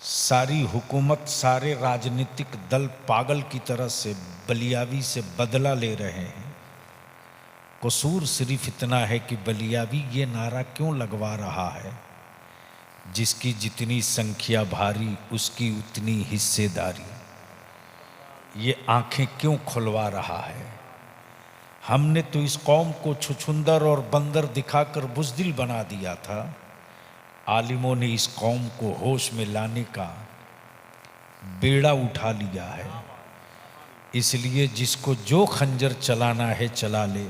सारी हुकूमत, सारे राजनीतिक दल पागल की तरह से बलियावी से बदला ले रहे हैं। कसूर सिर्फ इतना है कि बलियावी ये नारा क्यों लगवा रहा है, जिसकी जितनी संख्या भारी उसकी उतनी हिस्सेदारी। ये आंखें क्यों खुलवा रहा है। हमने तो इस कौम को छुछुंदर और बंदर दिखाकर बुज़दिल बना दिया था। आलिमों ने इस कौम को होश में लाने का बेड़ा उठा लिया है। इसलिए जिसको जो खंजर चलाना है चला ले।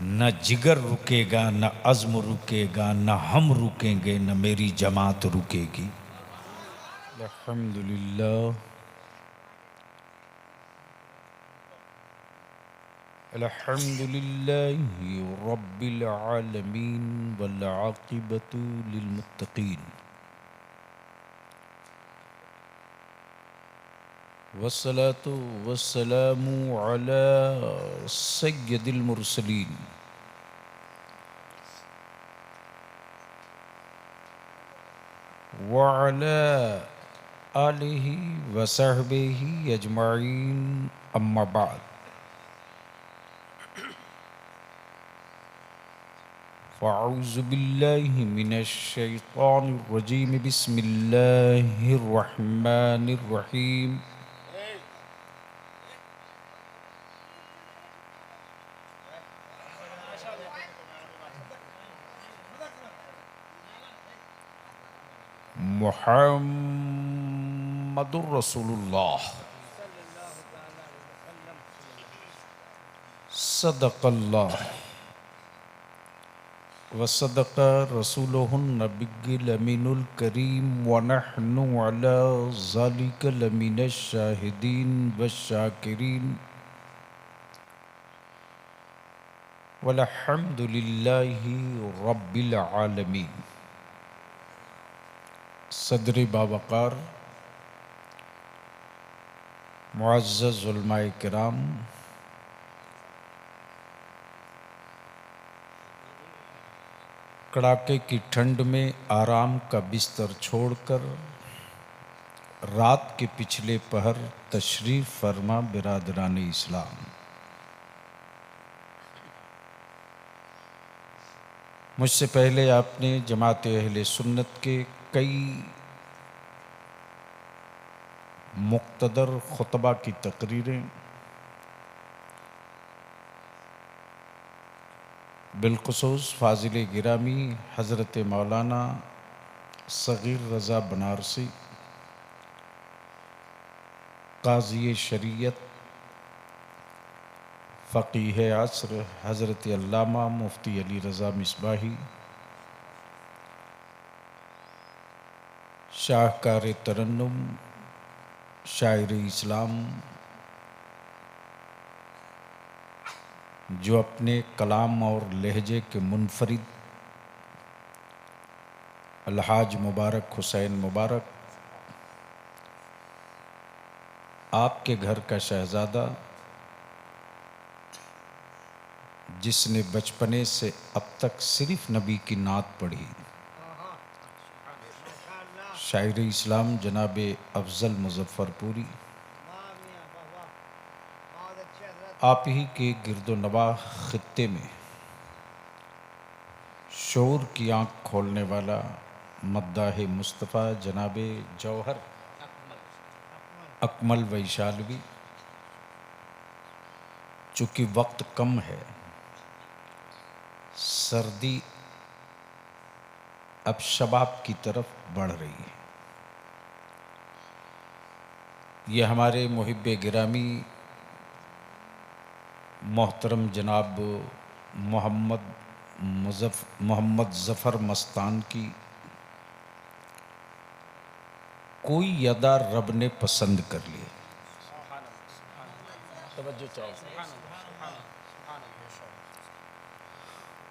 न जिगर रुकेगा, न अज़्म रुकेगा, न हम रुकेंगे, न मेरी जमात रुकेगी। अल्हम्दुलिल्लाह, अल्हम्दुलिल्लाहि रब्बिल आलमीन वल आक़िबतु लिल मुत्तक़ीन। वस्सलातु वस्सलामु अला सय्यदिल मुरसलीन व अला आलिहि व सहबिहि अजमाइन, अम्मा बाद। फ़अऊज़ु बिल्लाहि मिनश शैतानिर रजीम, बिस्मिल्लाहिर रहमानिर रहीम। मुहम्मदुर रसूलुल्लाह सदक़ल्लाह व सदक़ रसूलुहुन नबिय्युल अमीनुल करीम व नहनु अला ज़ालिका लमिनश शाहिदीन वश्शाकिरीन वल्हम्दुलिल्लाहि रब्बिल आलमीन। सदर बावक़ार मुअज़्ज़ज़ उलमाए किराम, कड़ाके की ठंड में आराम का बिस्तर छोड़कर रात के पिछले पहर तशरीफ़ फरमा बिरादरान इस्लाम। मुझसे पहले आपने जमात अहले सुन्नत के कई मुक़्तदर खुतबा की तकरीरें, बिलखुसूस फ़ाज़िल गिरामी हज़रत मौलाना सग़ीर रज़ा बनारसी, क़ाज़ी शरीयत फ़क़ीह असर हज़रत अल्लामा मुफ्ती अली रज़ा मिसबाही, शाहकार तरन्नुम, शायर इस्लाम, जो अपने कलाम और लहजे के मुनफरिद अलहाज मुबारक हुसैन मुबारक, आपके घर का शहज़ादा, जिसने बचपने से अब तक सिर्फ नबी की नात पढ़ी, शायर इस्लाम जनाब अफजल मुज़फ़्फ़रपुरी, आप ही के गिरदो नवाह खित्ते में शोर की आँख खोलने वाला मद्दाह मुस्तफ़ा जनाब जौहर अकमल वैशालवी। चूँकि वक्त कम है, सर्दी अब शबाब की तरफ बढ़ रही है। ये हमारे मुहिब्बे गिरामी मोहतरम जनाब मोहम्मद ज़फ़र मस्तान की कोई अदा रब ने पसंद कर ली।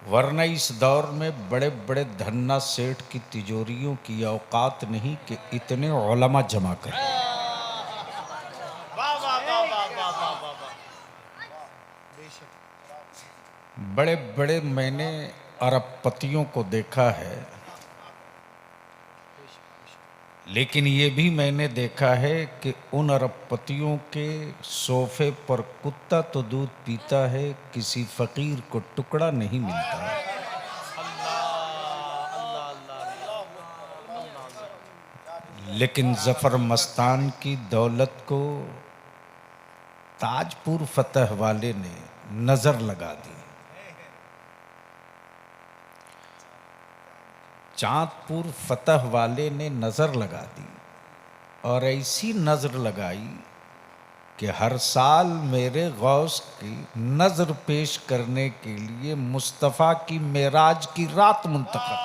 वरना इस दौर में बड़े बड़े धन्ना सेठ की तिजोरियों की औकात नहीं कि इतने उलमा जमा कर। बड़े बड़े मैंने अरबपतियों को देखा है, लेकिन ये भी मैंने देखा है कि उन अरबपतियों के सोफे पर कुत्ता तो दूध पीता है, किसी फकीर को टुकड़ा नहीं मिलता। लेकिन जफर मस्तान की दौलत को ताजपुर फतह वाले ने नजर लगा दी। चांदपुर फतह वाले ने नजर लगा दी और ऐसी नजर लगाई कि हर साल मेरे गौस की नजर पेश करने के लिए मुस्तफ़ा की मेराज की रात मुंतखब।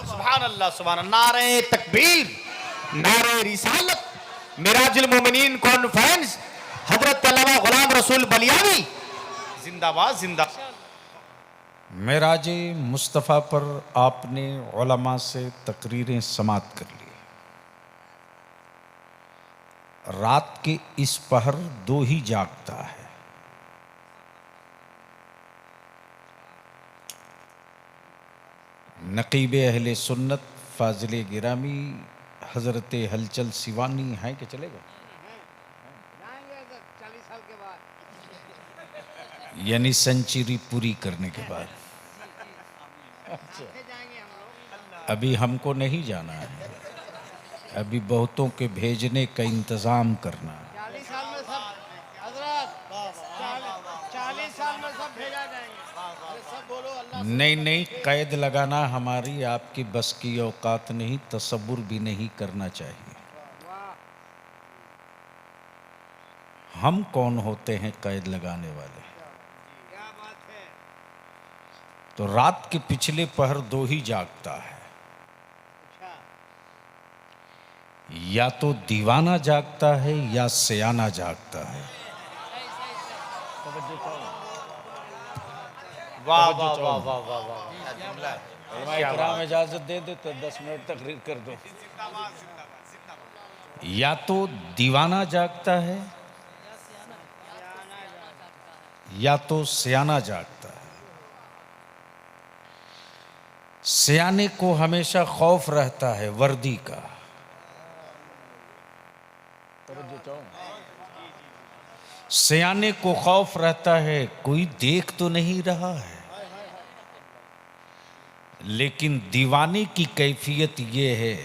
सुभान अल्लाह, सुभान अल्लाह। नारे तकबीर, नारे रिसालत, मिराजुल मोमिनीन कॉन्फ्रेंस, हजरत अल्लामा गुलाम रसूल बलियावी जिंदाबाद जिंदाबाद। मेराज मुस्तफ़ा पर आपने उलमा से तकरीरें समात कर ली। रात के इस पहर दो ही जागता है, नकीब अहले सुन्नत फाजिल गिरामी हजरत हलचल सिवानी है कि चलेगा, यानी सेंचुरी पूरी करने के बाद। अभी हमको नहीं जाना है, अभी बहुतों के भेजने का इंतजाम करना। 40 साल में सब हजरत 40 साल में सब भेजा जाएंगे। सब बोलो अल्लाह। नहीं, कैद लगाना हमारी आपकी बस की औकात नहीं, तसव्वुर भी नहीं करना चाहिए। हम कौन होते हैं कैद लगाने वाले? क्या बात है। तो रात के पिछले पहर दो ही जागता है, या तो दीवाना जागता है या सयाना जागता है। वाह वाह वाह वाह वाह वाह। इकराम इजाजत दे दे तो 10 मिनट तकरीर कर दो। या तो दीवाना जागता है या तो सयाना जागता है। सयाने को हमेशा खौफ रहता है वर्दी का, सयाने को खौफ रहता है कोई देख तो नहीं रहा है। लेकिन दीवाने की कैफियत ये है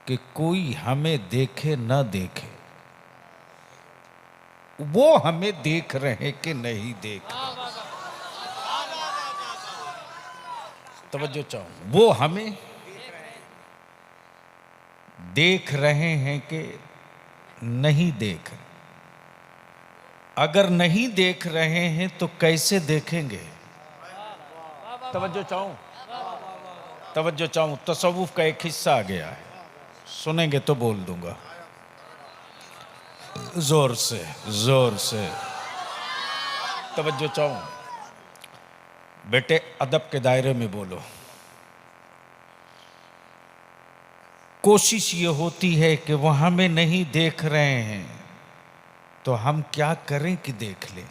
कि कोई हमें देखे न देखे, वो हमें देख रहे कि नहीं देख रहे। तवज्जो चाहूं, वो हमें देख रहे हैं कि नहीं देख रहे। अगर नहीं देख रहे हैं तो कैसे देखेंगे? तवज्जो चाहूं, तसव्वुफ का एक हिस्सा आ गया है, सुनेंगे तो बोल दूंगा जोर से। तवज्जो चाहूं, बेटे अदब के दायरे में बोलो। कोशिश ये होती है कि वो हमें नहीं देख रहे हैं तो हम क्या करें कि देख लें।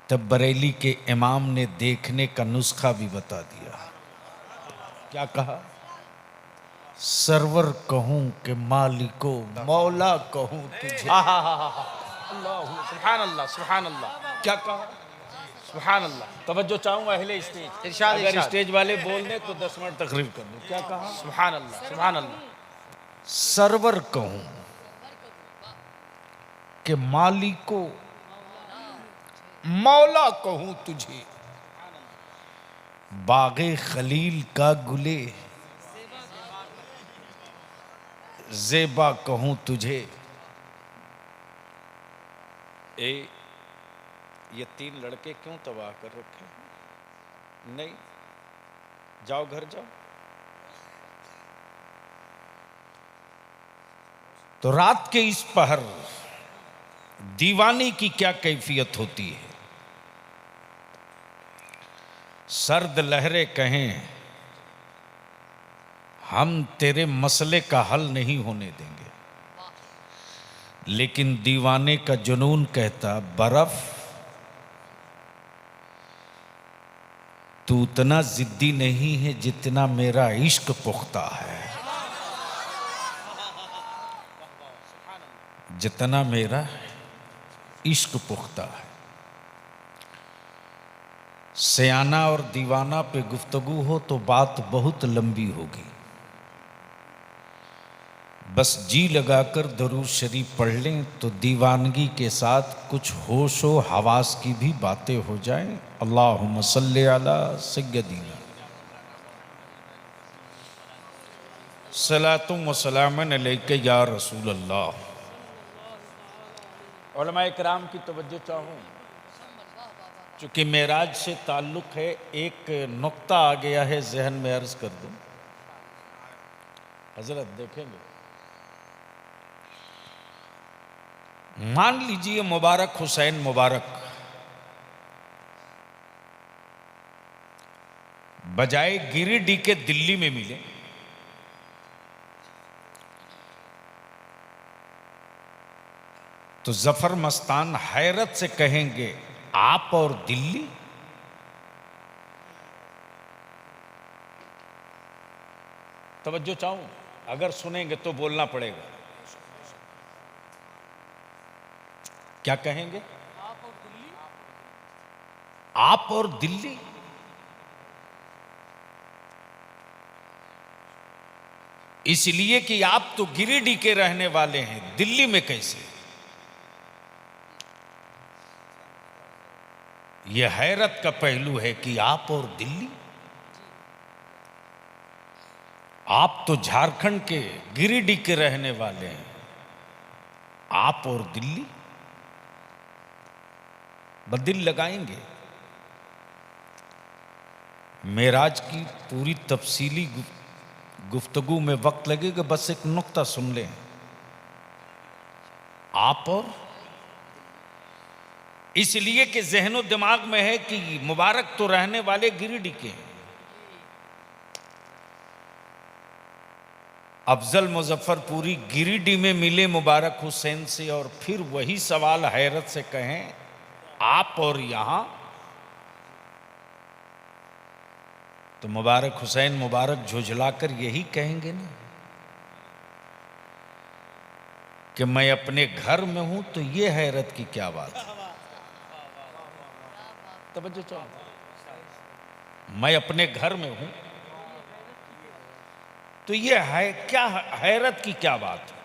तब बरेली के इमाम ने देखने का नुस्खा भी बता दिया। क्या कहा? सरवर कहूं कि मालिको, मौला कहूं तुझे। सुभान अल्लाह, सुभान अल्लाह। क्या कहा? सुभान अल्लाह। तवज्जो चाहूंगा अहले स्टेज, इरशाद, अगर इरशाद। स्टेज वाले बोल दें तो 10 मिनट तकरीर कर दूं। क्या कहा? सुभान अल्लाह, सुभान अल्लाह। सरवर कहूं कि मालिको, मौला कहूं तुझे। बागे खलील का गुले ज़ेबा कहूं तुझे। ये 3 लड़के क्यों तबाह कर रखे? नहीं, जाओ घर जाओ। तो रात के इस पहर दीवाने की क्या कैफियत होती है? सर्द लहरें कहें हम तेरे मसले का हल नहीं होने देंगे, लेकिन दीवाने का जुनून कहता बर्फ तू उतना जिद्दी नहीं है जितना मेरा इश्क पुख्ता है, जितना मेरा इश्क पुख्ता है। सयाना और दीवाना पे गुफ्तगू हो तो बात बहुत लंबी होगी, बस जी लगाकर दरूद शरीफ पढ़ लें तो दीवानगी के साथ कुछ होश व हवास की भी बातें हो जाएं। अल्लाहुम्मा सल्ली अला सय्यदीना सलातुम व सलामन अलैका या रसूल अल्लाह। उलमाए किराम की तवज्जो चाहूँ, चूँकि मेराज से ताल्लुक़ है, एक नुक्ता आ गया है जहन में, अर्ज़ कर दूँ। हजरत देखेंगे, मान लीजिए मुबारक हुसैन मुबारक बजाय गिरिडीह के दिल्ली में मिले, तो जफर मस्तान हैरत से कहेंगे आप और दिल्ली। तवज्जो चाहूं, अगर सुनेंगे तो बोलना पड़ेगा। क्या कहेंगे? आप और दिल्ली। इसलिए कि आप तो गिरिडीह के रहने वाले हैं, दिल्ली में कैसे? यह हैरत का पहलू है कि आप और दिल्ली। आप तो झारखंड के गिरिडीह के रहने वाले हैं, आप और दिल्ली। बदिल लगाएंगे। मेराज की पूरी तफसीली गुफ्तगू में वक्त लगेगा, बस एक नुक्ता सुन लें। आप और, इसलिए कि ज़हनो दिमाग में है कि मुबारक तो रहने वाले गिरिडीह के हैं। अफजल मुजफ्फरपुरी गिरिडीह में मिले मुबारक हुसैन से और फिर वही सवाल हैरत से कहें आप और यहां, तो मुबारक हुसैन मुबारक झुझलाकर यही कहेंगे ना कि मैं अपने घर में हूं, तो ये हैरत की क्या बात है? तवज्जो चाहो, मैं अपने घर में हूं तो ये है क्या, हैरत की क्या बात है?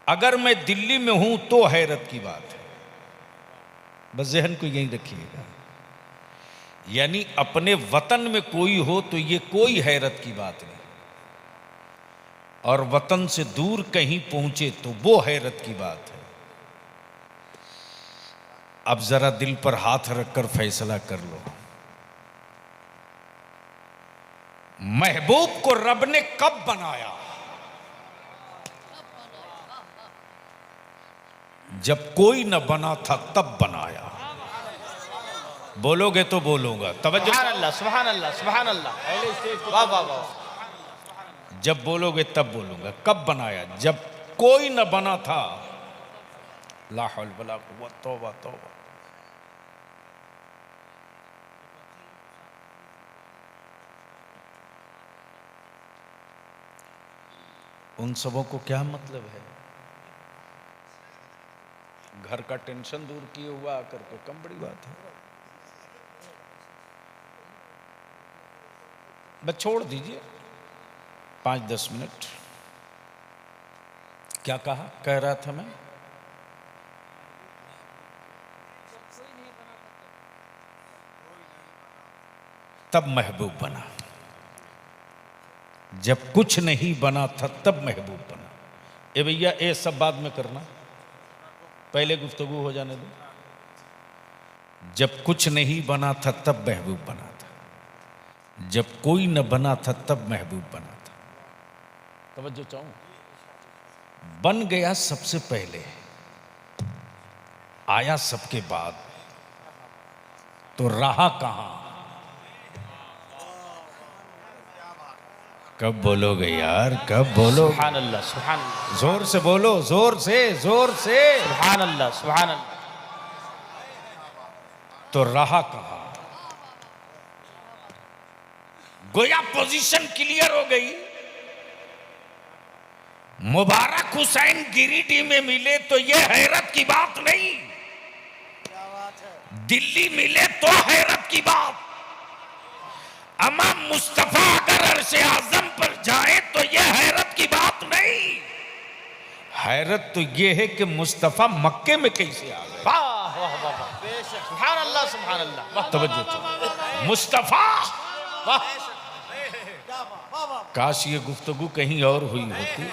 अगर मैं दिल्ली में हूं तो हैरत की बात है। बस जहन को यही रखिएगा। यानी अपने वतन में कोई हो तो ये कोई हैरत की बात नहीं, और वतन से दूर कहीं पहुंचे तो वो हैरत की बात है। अब जरा दिल पर हाथ रखकर फैसला कर लो, महबूब को रब ने कब बनाया? जब कोई न बना था तब बनाया। बोलोगे तो बोलूंगा। तवज्जो, सुभान अल्लाह, सुभान अल्लाह, सुभान अल्लाह। वाह वाह वाह। जब बोलोगे तब बोलूंगा। कब बनाया? जब कोई न बना था। ला हौल वला कुव्वत, तौबा तौबा। उन सबों को क्या मतलब है? घर का टेंशन दूर किए हुआ आकर के, कम बड़ी बात है। बस छोड़ दीजिए 5-10 मिनट। क्या कहा, कह रहा था मैं? तब महबूब बना। जब कुछ नहीं बना था तब महबूब बना। ए भैया, ये सब बाद में करना, पहले गुफ्तगू हो जाने दो। जब कुछ नहीं बना था तब महबूब बना था, जब कोई न बना था तब महबूब बना था। तवज्जो चाहूं, बन गया सबसे पहले, आया सबके बाद, तो रहा कहां? कब बोलोगे यार, कब बोलो? सुभान अल्लाह, सुभान अल्लाह। जोर से बोलो, जोर से, जोर से। सुभान अल्लाह, सुभान अल्लाह। तो रहा कहां? गोया पोजीशन क्लियर हो गई। मुबारक हुसैन गिरिडीह में मिले तो यह हैरत की बात नहीं, दिल्ली मिले तो हैरत की बात। इमाम मुस्तफा अगर अर्श आजम पर जाए तो यह हैरत की बात नहीं, हैरत तो यह है कि मुस्तफा मक्के में कैसे आ गए। वाह वाह वाह वाह, सुभान अल्लाह सुभान अल्लाह, वाह तवज्जो, मुस्तफा। वाह काश ये गुफ्तगू कहीं और हुई होती।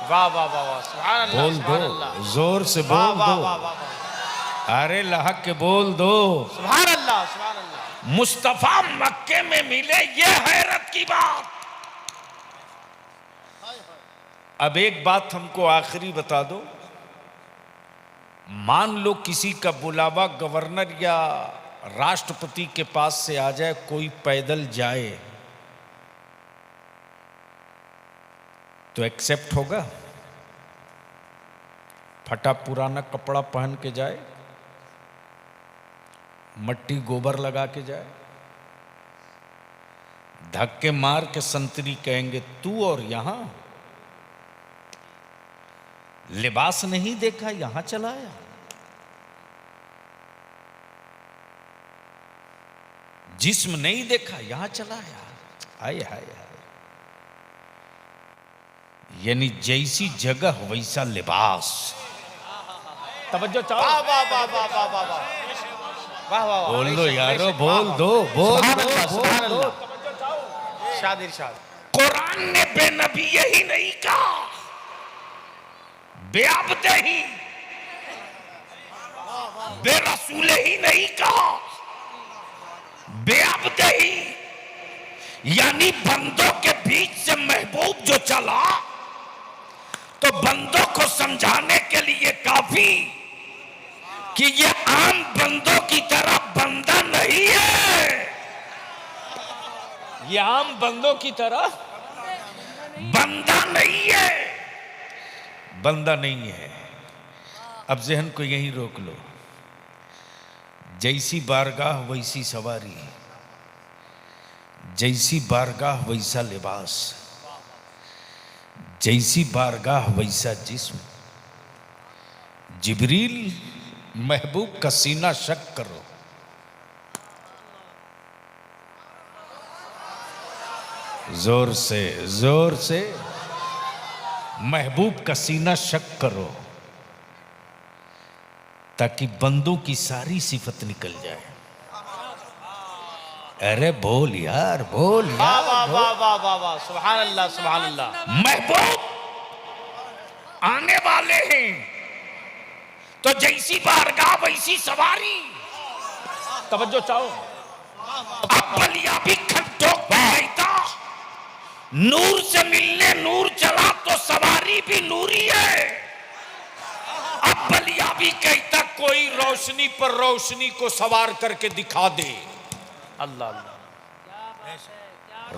वाह वाह वाह वाह, सुभान अल्लाह बोल सुभान दो, अल्लाह, जोर से वाह बोल वाह दो। वाह वाह, अरे लहक के बोल दो। सुभान अल्लाह सुभान अल्लाह। मुस्तफा मक्के में मिले, ये हैरत की बात। अब एक बात हमको आखिरी बता दो, मान लो किसी का बुलावा गवर्नर या राष्ट्रपति के पास से आ जाए, कोई पैदल जाए तो एक्सेप्ट होगा? फटा पुराना कपड़ा पहन के जाए, मट्टी गोबर लगा के जाए, धक्के मार के संतरी कहेंगे तू और यहां लिबास नहीं देखा यहां चला आया। जिस्म नहीं देखा यहां चला आया। हाय हाय हाय, यानी जैसी जगह वैसा लिबास। तवज्जो चाहो, वाह वाह वाह वाह वाह वाह वाह, वाह वाह, बोल दो यारो, बोल दो, बोल सुभान दो, अल्लाह, बोल सुभान दो। अल्लाह। इरशाद इरशाद, कुरान ने बेनबी यही नहीं कहा, बेअब्दे ही, बेरसूल ही नहीं कहा, बेअब्दे ही, यानी बंदों के बीच से महबूब जो चला तो बंदों को समझाने के लिए काफी कि ये आम बंदों की तरह बंदा नहीं है, ये आम बंदों की तरह बंदा नहीं है, बंदा नहीं है। अब जहन को यहीं रोक लो, जैसी बारगाह वैसी सवारी, जैसी बारगाह वैसा लिबास, जैसी बारगाह वैसा जिस्म। जिब्रील महबूब का सीना शक करो, जोर से, जोर से, महबूब का सीना शक करो ताकि बंदों की सारी सिफत निकल जाए। अरे बोल यार, बोल वाह यार, वाह बोल। वाह वाह वाह वाह, सुभान अल्लाह सुभान अल्लाह। महबूब आने वाले हैं तो जैसी बारगाह वैसी सवारी। तवज्जो चाहो, अब बलियाबी खड्डों बहता, नूर से मिलने नूर चला तो सवारी भी नूरी है। अब बलियाबी कहता कोई रोशनी पर रोशनी को सवार करके दिखा दे। अल्लाह अल्लाह,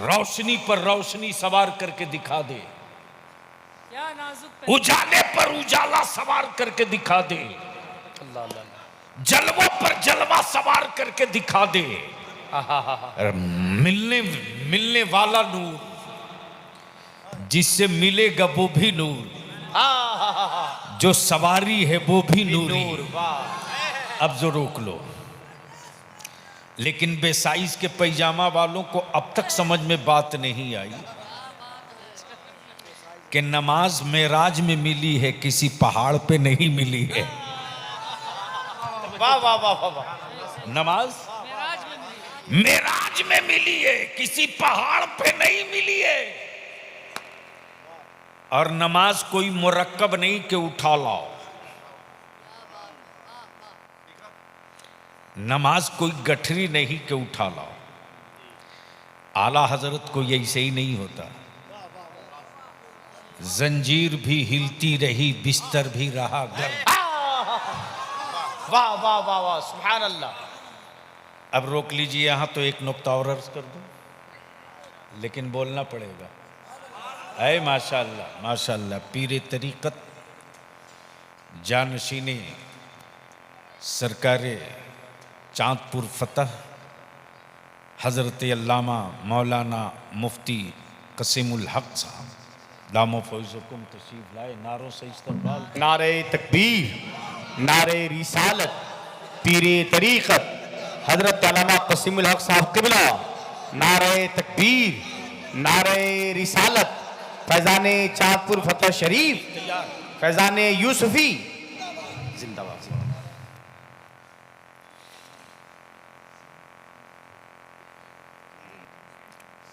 रोशनी पर रोशनी सवार करके दिखा दे, क्या नाजुक उजाले पर उजाला सवार करके दिखा दे, अल्लाह अल्लाह, जलवों पर जलवा सवार करके दिखा दे। अरे मिलने वाला नूर, जिससे मिलेगा वो भी नूर, जो सवारी है वो भी नूरी। नूर, वाह। अब जो रोक लो, लेकिन बेसाइज के पैजामा वालों को अब तक समझ में बात नहीं आई कि नमाज मेराज में मिली है, किसी पहाड़ पे नहीं मिली है। वाह वाह वाह वाह वाह, नमाज मेराज में मिली है, किसी पहाड़ पे नहीं मिली है। और नमाज कोई मुरक्कब नहीं कि उठा लाओ, नमाज कोई गठरी नहीं कि उठा लाओ। आला हजरत को ऐसे ही नहीं होता, जंजीर भी हिलती रही, बिस्तर भी रहा गर्म। वाह वाह वाह वाह, सुभान अल्लाह। अब रोक लीजिए, यहां तो एक नुक्ता और अर्ज कर दूं, लेकिन बोलना पड़ेगा। ऐ माशाअल्लाह माशाअल्लाह, पीरे तरीकत जानशीने सरकारे चांदपुर फतह हज़रत अल्लामा मौलाना मुफ्ती कसीमुल हक साहब दामो फौज़ुकुम तशरीफ लाए। नारों से इस्तकबाल। नारे तकबीर, नारे रिसालत, पीरे तरीक़त हजरत अल्लामा क़सीमुल हक साहब क़िबला। नारे तकबीर, नारे रिसालत, फैज़ान चाँदपुर फतेह शरीफ, फैज़ान यूसुफी जिंदाबाद।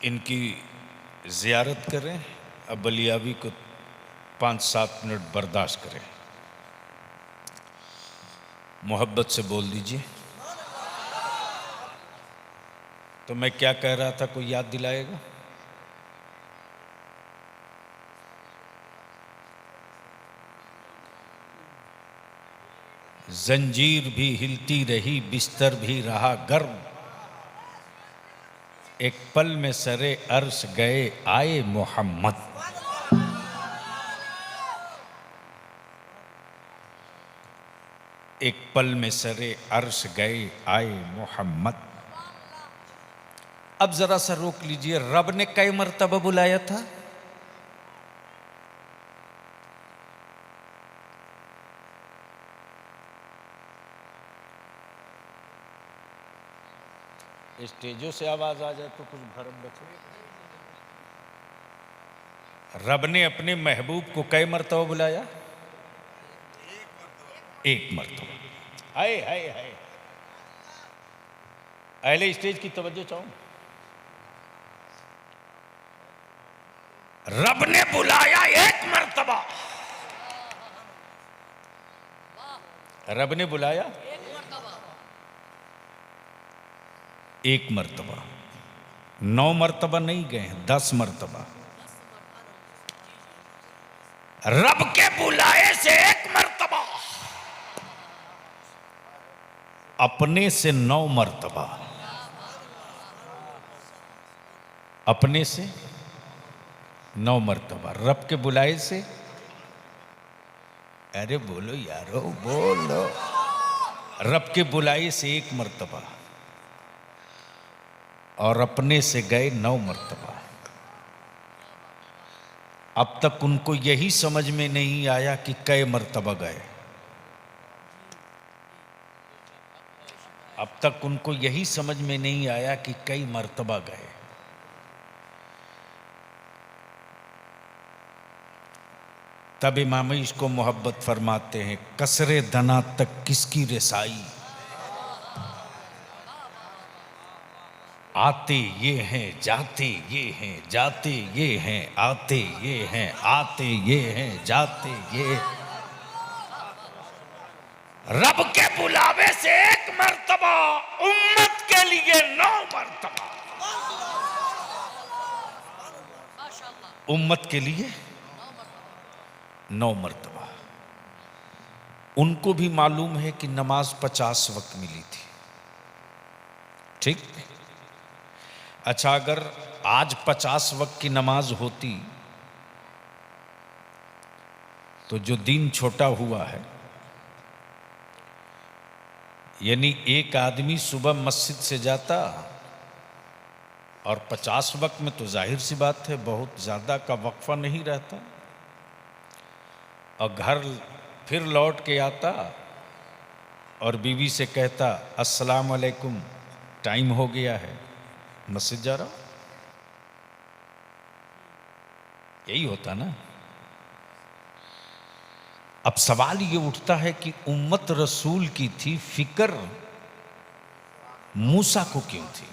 इनकी ज़ियारत करें। अब बलियावी को 5-7 मिनट बर्दाश्त करें। मोहब्बत से बोल दीजिए। तो मैं क्या कह रहा था, कोई याद दिलाएगा? जंजीर भी हिलती रही, बिस्तर भी रहा गर्म, एक पल में सरे अर्श गए आए मोहम्मद। एक पल में सरे अर्श गए आए मोहम्मद। अब जरा सा रोक लीजिए। रब ने कई मर्तबा बुलाया था? स्टेजों से आवाज आ जाए तो कुछ भरम बचे। रब ने अपने महबूब को कई मर्तबा बुलाया? एक मर्तबा। हाय हाय हाय, अहले स्टेज की तवज्जो चाहूं। रब ने बुलाया एक मर्तबा। रब ने बुलाया एक मर्तबा। 9 मर्तबा नहीं गए, 10 मर्तबा। रब के बुलाए से एक मर्तबा, अपने से 9 मर्तबा। अपने से 9 मर्तबा, रब के बुलाए से। अरे बोलो यारो, बोलो। रब के बुलाए से एक मर्तबा और अपने से गए 9 मर्तबा। अब तक उनको यही समझ में नहीं आया कि कई मर्तबा गए। अब तक उनको यही समझ में नहीं आया कि कई मर्तबा गए। तब इमाम इसको मोहब्बत फरमाते हैं, कसरे दना तक किसकी रसाई, आते ये हैं जाते ये हैं, जाते ये हैं आते ये हैं, आते ये हैं जाते ये। रब के बुलावे से एक मर्तबा, उम्मत के लिए 9 मर्तबा। उम्मत के लिए 9 मर्तबा। उनको भी मालूम है कि नमाज 50 वक्त मिली थी। ठीक। अच्छा, अगर आज 50 वक्त की नमाज होती तो जो दिन छोटा हुआ है, यानी एक आदमी सुबह मस्जिद से जाता और 50 वक्त में तो जाहिर सी बात है बहुत ज़्यादा का वक्फा नहीं रहता, और घर फिर लौट के आता और बीवी से कहता अस्सलाम वालेकुम, टाइम हो गया है, मस्जिद जा रहा हूं। यही होता ना। अब सवाल ये उठता है कि उम्मत रसूल की थी, फिक्र मूसा को क्यों थी?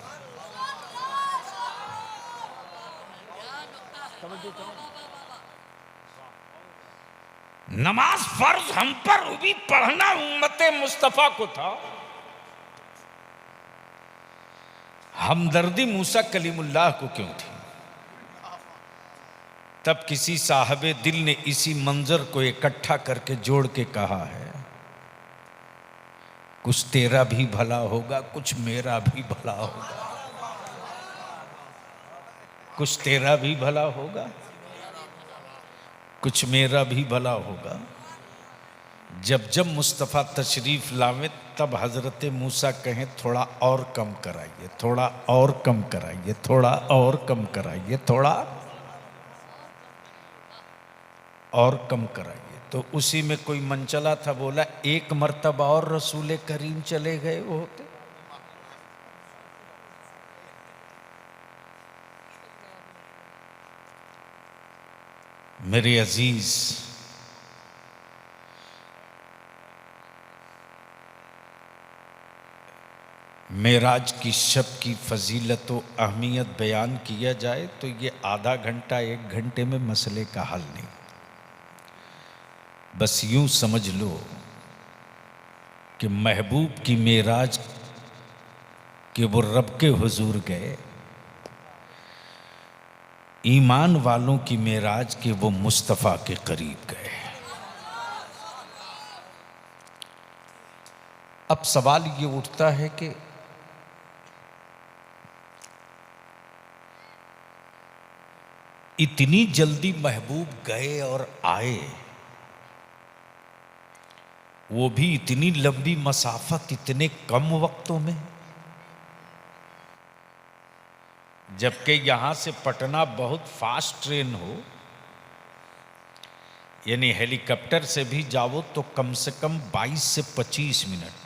नमाज फर्ज हम पर भी पढ़ना उम्मत मुस्तफा को था। हमदर्दी मूसा कलीमुल्लाह को क्यों थी? तब किसी साहबे दिल ने इसी मंजर को इकट्ठा करके जोड़ के कहा है, कुछ तेरा भी भला होगा, कुछ मेरा भी भला होगा, कुछ तेरा भी भला होगा, कुछ मेरा भी भला होगा। जब जब मुस्तफ़ा तशरीफ लावे तब हजरत मूसा कहें थोड़ा और कम कराइए, थोड़ा और कम कराइए, थोड़ा और कम कराइए, थोड़ा और कम कराइए। तो उसी में कोई मनचला था, बोला एक मर्तबा और रसूल करीम चले गए वो होते। मेरे अजीज, मेराज की शब की फजीलत व अहमियत बयान किया जाए तो ये आधा घंटा 1 घंटे में मसले का हल नहीं। बस यूं समझ लो कि महबूब की मेराज कि वो रब के हुजूर गए, ईमान वालों की मेराज कि वो मुस्तफ़ा के करीब गए। अब सवाल ये उठता है कि इतनी जल्दी महबूब गए और आए, वो भी इतनी लंबी मसाफत इतने कम वक्तों में, जबकि यहां से पटना बहुत फास्ट ट्रेन हो, यानी हेलीकॉप्टर से भी जाओ तो कम से कम 22 से 25 मिनट।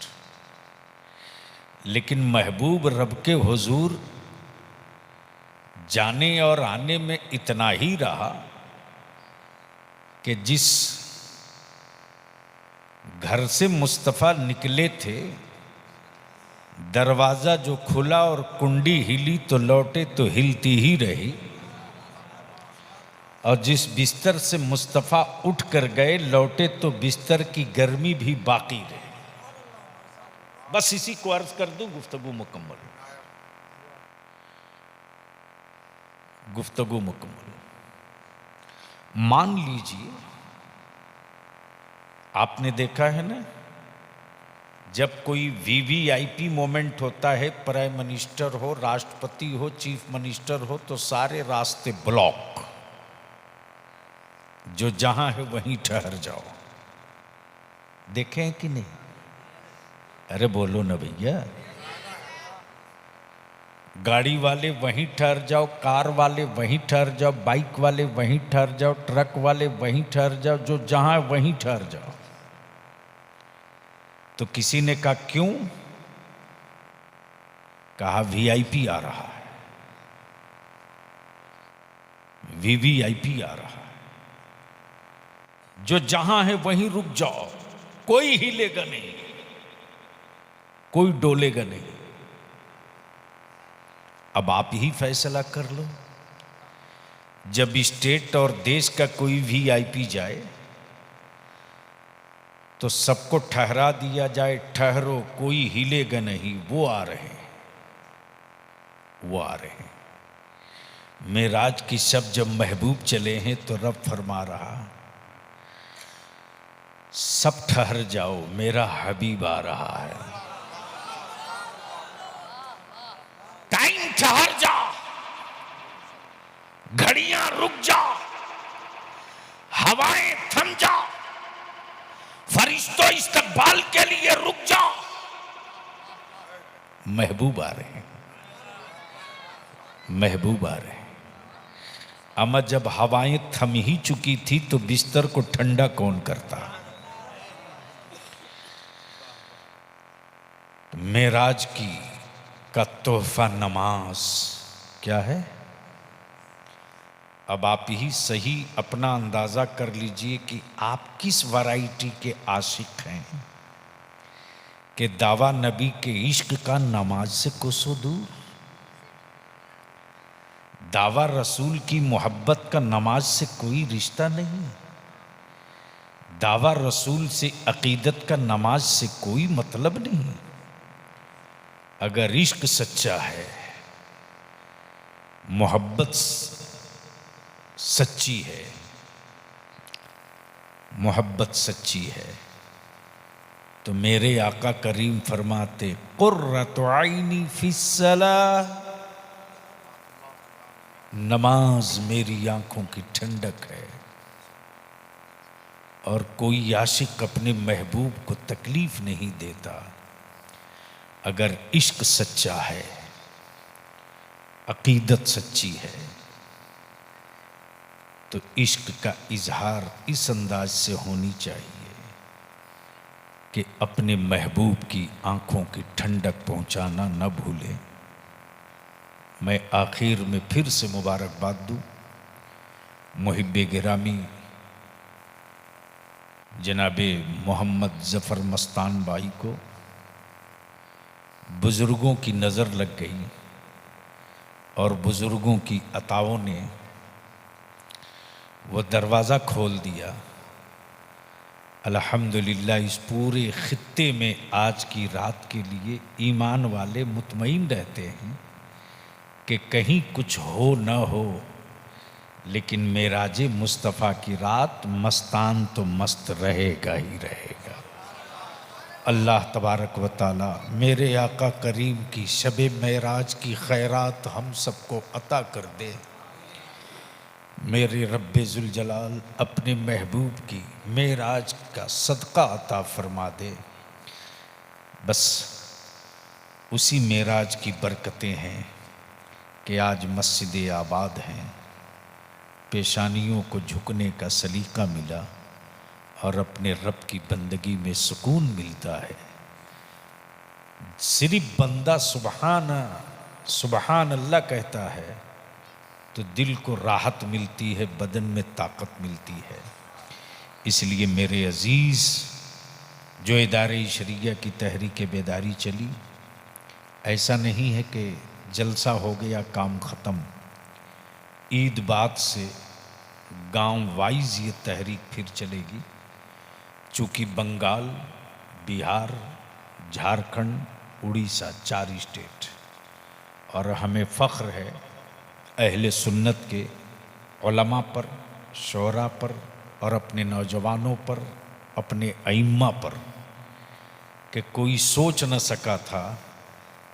लेकिन महबूब रब के हुजूर जाने और आने में इतना ही रहा कि जिस घर से मुस्तफ़ा निकले थे, दरवाज़ा जो खुला और कुंडी हिली तो लौटे तो हिलती ही रही, और जिस बिस्तर से मुस्तफ़ा उठ कर गए लौटे तो बिस्तर की गर्मी भी बाकी रही। बस इसी को अर्ज कर दूं, गुफ्तगू मुकम्मल, गुफ्तगू मुकम्मल। मान लीजिए आपने देखा है ना, जब कोई वीवीआईपी मोमेंट होता है, प्राइम मिनिस्टर हो, राष्ट्रपति हो, चीफ मिनिस्टर हो, तो सारे रास्ते ब्लॉक, जो जहां है वहीं ठहर जाओ। देखें कि नहीं? अरे बोलो ना भैया। गाड़ी वाले वहीं ठहर जाओ, कार वाले वहीं ठहर जाओ, बाइक वाले वहीं ठहर जाओ, ट्रक वाले वहीं ठहर जाओ, जो जहां है वहीं ठहर जाओ। तो किसी ने कहा क्यों? कहा वीआईपी आ रहा है, वीवीआईपी आ रहा है। जो जहां है वहीं रुक जाओ, कोई हिलेगा नहीं, कोई डोलेगा नहीं। अब आप ही फैसला कर लो, जब स्टेट और देश का कोई वीआईपी जाए तो सबको ठहरा दिया जाए, ठहरो, कोई हिलेगा नहीं, वो आ रहे हैं, वो आ रहे हैं। मेराज की शब जब महबूब चले हैं तो रब फरमा रहा, सब ठहर जाओ, मेरा हबीब आ रहा है। टाइम ठहर जा, घड़ियां रुक जा, हवाएं थम जा, फरिश्तों इस्तकबाल के लिए रुक जाओ, महबूब आ रहे हैं, महबूब आ रहे हैं। अमा जब हवाएं थम ही चुकी थी तो बिस्तर को ठंडा कौन करता? मेराज की का तोहफा नमाज क्या है? अब आप ही सही अपना अंदाजा कर लीजिए कि आप किस वैरायटी के आशिक हैं कि दावा नबी के इश्क का नमाज से कोसों दूर, दावा रसूल की मोहब्बत का नमाज से कोई रिश्ता नहीं, दावा रसूल से अकीदत का नमाज से कोई मतलब नहीं। अगर इश्क सच्चा है, मोहब्बत सच्ची है, मोहब्बत सच्ची है, तो मेरे आका करीम फरमाते कुर्रतु आइनी फिस्सलाह, नमाज मेरी आंखों की ठंडक है। और कोई आशिक अपने महबूब को तकलीफ नहीं देता अगर इश्क सच्चा है, अकीदत सच्ची है, तो इश्क का इजहार इस अंदाज से होनी चाहिए कि अपने महबूब की आंखों की ठंडक पहुंचाना न भूले। मैं आखिर में फिर से मुबारकबाद दूं मुहिब्बे गिरामी जनाबे मोहम्मद ज़फ़र मस्तान भाई को। बुज़ुर्गों की नज़र लग गई और बुज़ुर्गों की अताओं ने वो दरवाज़ा खोल दिया। अल्हम्दुलिल्लाह इस पूरे खित्ते में आज की रात के लिए ईमान वाले मुतमईन रहते हैं कि कहीं कुछ हो न हो, लेकिन मेराजे मुस्तफ़ा की रात मस्तान तो मस्त रहेगा ही रहेगा। अल्लाह तबारक व ताला मेरे आका करीम की शबे मेराज की खैरात हम सबको अता कर दे। मेरे रब्बे जुल जलाल अपने महबूब की मेराज का सदका अता फरमा दे। बस उसी मेराज की बरकतें हैं कि आज मस्जिद आबाद हैं, पेशानियों को झुकने का सलीका मिला और अपने रब की बंदगी में सुकून मिलता है। सिर्फ बंदा सुबहान अल्लाह कहता है तो दिल को राहत मिलती है, बदन में ताकत मिलती है। इसलिए मेरे अजीज़, जो इदारे शरिया की तहरीक बेदारी चली, ऐसा नहीं है कि जलसा हो गया काम ख़त्म। ईद बाद से गांव वाइज ये तहरीक फिर चलेगी, चूँकि बंगाल, बिहार, झारखंड, उड़ीसा 4 स्टेट, और हमें फ़ख्र है अहले सुन्नत के उलमा पर, शोरा पर और अपने नौजवानों पर, अपने अइम्मा पर, कि कोई सोच न सका था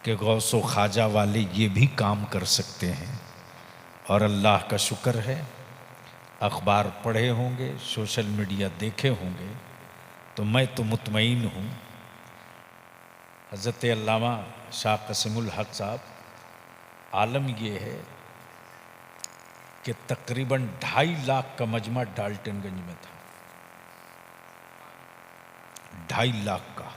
कि गौसो ख्वाजा वाले ये भी काम कर सकते हैं। और अल्लाह का शुक्र है, अखबार पढ़े होंगे, सोशल मीडिया देखे होंगे, तो मैं तो मुतमईन हूँ। हज़रत अल्लामा शाह क़सीमुल हक़ साहब, आलम ये है कि तकरीबन 2.5 लाख का मजमा डाल्टनगंज में था। 2.5 लाख का।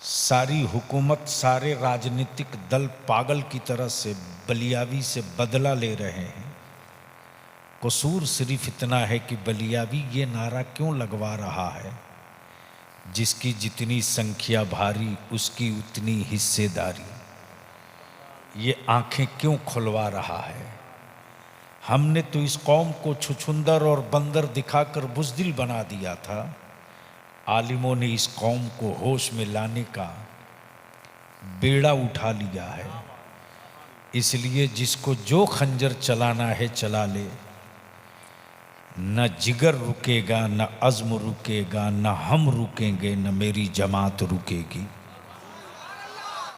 सारी हुकूमत, सारे राजनीतिक दल पागल की तरह से बलियावी से बदला ले रहे हैं। कसूर सिर्फ इतना है कि बलियावी ये नारा क्यों लगवा रहा है, जिसकी जितनी संख्या भारी उसकी उतनी हिस्सेदारी। ये आंखें क्यों खुलवा रहा है। हमने तो इस कौम को छुछुंदर और बंदर दिखाकर बुज़दिल बना दिया था। आलिमों ने इस कौम को होश में लाने का बेड़ा उठा लिया है। इसलिए जिसको जो खंजर चलाना है चला ले, न जिगर रुकेगा, न अज़्म रुकेगा, न हम रुकेंगे, न मेरी जमात रुकेगी।